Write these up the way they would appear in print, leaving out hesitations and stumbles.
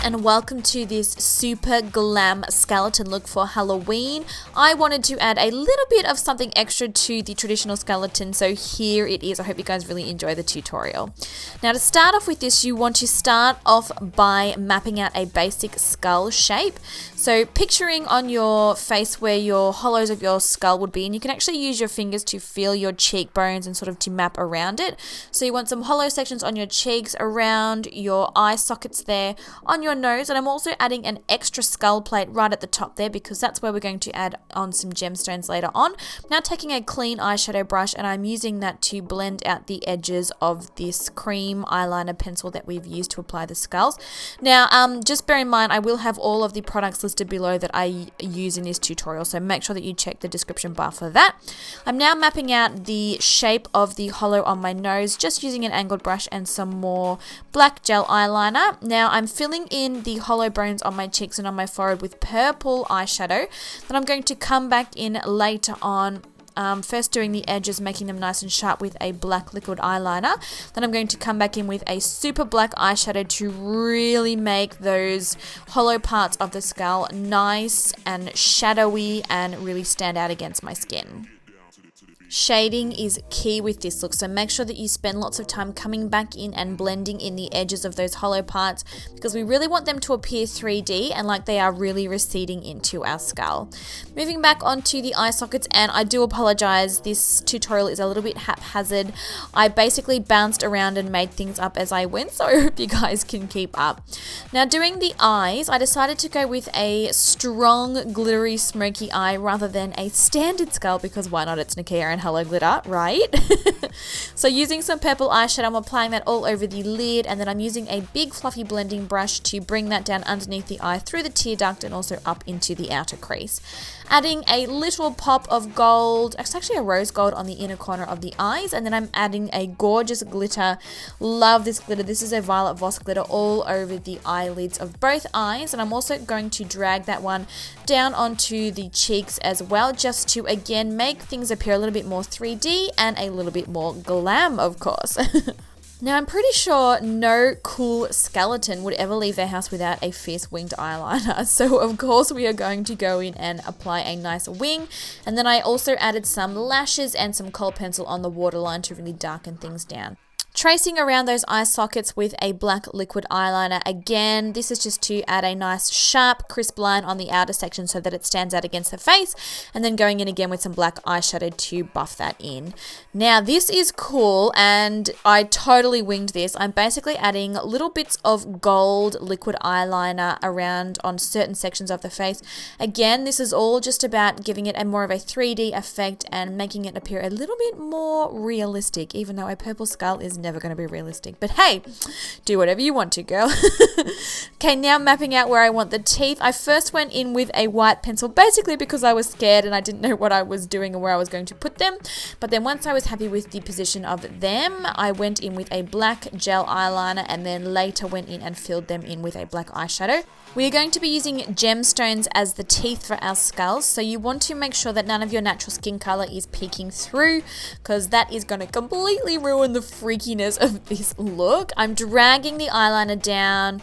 And welcome to this super glam skeleton look for Halloween. I wanted to add a little bit of something extra to the traditional skeleton, so here it is. I hope you guys really enjoy the tutorial. Now to start off with this, you want to start off by mapping out a basic skull shape. So picturing on your face where your hollows of your skull would be, and you can actually use your fingers to feel your cheekbones and sort of to map around it. So you want some hollow sections on your cheeks, around your eye sockets there, on your nose, and I'm also adding an extra skull plate right at the top there because that's where we're going to add on some gemstones later on. Now taking a clean eyeshadow brush, and I'm using that to blend out the edges of this cream eyeliner pencil that we've used to apply the skulls. Now just bear in mind I will have all of the products listed below that I use in this tutorial, so make sure that you check the description bar for that. I'm now mapping out the shape of the hollow on my nose just using an angled brush and some more black gel eyeliner. Now I'm filling in the hollow bones on my cheeks and on my forehead with purple eyeshadow. Then I'm going to come back in later on, first doing the edges, making them nice and sharp with a black liquid eyeliner. Then I'm going to come back in with a super black eyeshadow to really make those hollow parts of the skull nice and shadowy and really stand out against my skin. Shading is key with this look, so make sure that you spend lots of time coming back in and blending in the edges of those hollow parts because we really want them to appear 3D and like they are really receding into our skull. Moving back onto the eye sockets, and I do apologize, this tutorial is a little bit haphazard. I basically bounced around and made things up as I went, so I hope you guys can keep up. Now doing the eyes, I decided to go with a strong glittery smoky eye rather than a standard skull because why not, it's Nikkia and Hello Glitter, right? So using some purple eyeshadow, I'm applying that all over the lid, and then I'm using a big fluffy blending brush to bring that down underneath the eye through the tear duct and also up into the outer crease. Adding a little pop of gold, it's actually a rose gold on the inner corner of the eyes, and then I'm adding a gorgeous glitter. Love this glitter. This is a violet Voss glitter all over the eyelids of both eyes, and I'm also going to drag that one down onto the cheeks as well, just to again make things appear a little bit more 3D and a little bit more glam, of course. Now, I'm pretty sure no cool skeleton would ever leave their house without a fierce winged eyeliner. So, of course, we are going to go in and apply a nice wing. And then I also added some lashes and some kohl pencil on the waterline to really darken things down. Tracing around those eye sockets with a black liquid eyeliner. Again, this is just to add a nice sharp crisp line on the outer section so that it stands out against the face, and then going in again with some black eyeshadow to buff that in. Now this is cool, and I totally winged this. I'm basically adding little bits of gold liquid eyeliner around on certain sections of the face. Again, this is all just about giving it a more of a 3D effect and making it appear a little bit more realistic, even though a purple skull is never going to be realistic, but hey, do whatever you want to, girl. Okay, now mapping out where I want the teeth. I first went in with a white pencil basically because I was scared and I didn't know what I was doing or where I was going to put them, but then once I was happy with the position of them, I went in with a black gel eyeliner and then later went in and filled them in with a black eyeshadow. We are going to be using gemstones as the teeth for our skulls, so you want to make sure that none of your natural skin color is peeking through because that is going to completely ruin the freakiness of this look. I'm dragging the eyeliner down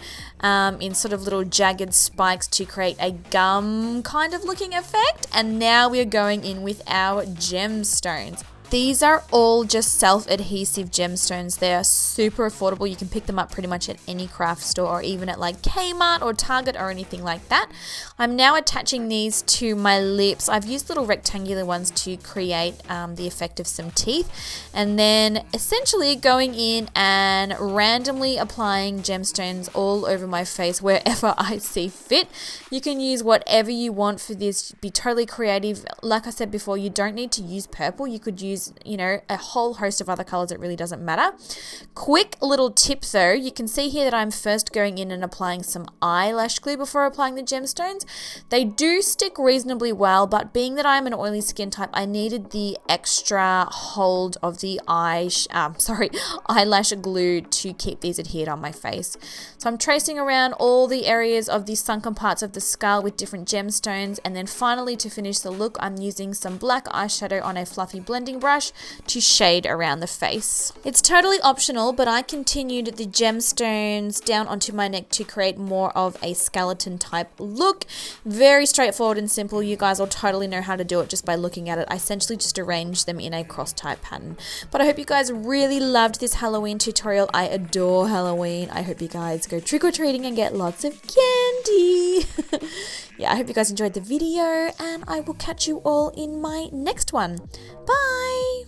in sort of little jagged spikes to create a gum kind of looking effect, and now we are going in with our gemstones. These are all just self-adhesive gemstones. They are super affordable. You can pick them up pretty much at any craft store or even at like Kmart or Target or anything like that. I'm now attaching these to my lips. I've used little rectangular ones to create the effect of some teeth, and then essentially going in and randomly applying gemstones all over my face wherever I see fit. You can use whatever you want for this. Be totally creative. Like I said before, you don't need to use purple. You could use, you know, a whole host of other colors. It really doesn't matter. Quick little tip though, you can see here that I'm first going in and applying some eyelash glue before applying the gemstones. They do stick reasonably well, but being that I'm an oily skin type, I needed the extra hold of the eyelash glue to keep these adhered on my face. So I'm tracing around all the areas of the sunken parts of the skull with different gemstones, and then finally to finish the look, I'm using some black eyeshadow on a fluffy blending brush to shade around the face. It's totally optional, but I continued the gemstones down onto my neck to create more of a skeleton type look. Very straightforward and simple. You guys will totally know how to do it just by looking at it. I essentially just arranged them in a cross type pattern. But I hope you guys really loved this Halloween tutorial. I adore Halloween. I hope you guys go trick-or-treating and get lots of candy. Yeah, I hope you guys enjoyed the video, and I will catch you all in my next one. Bye!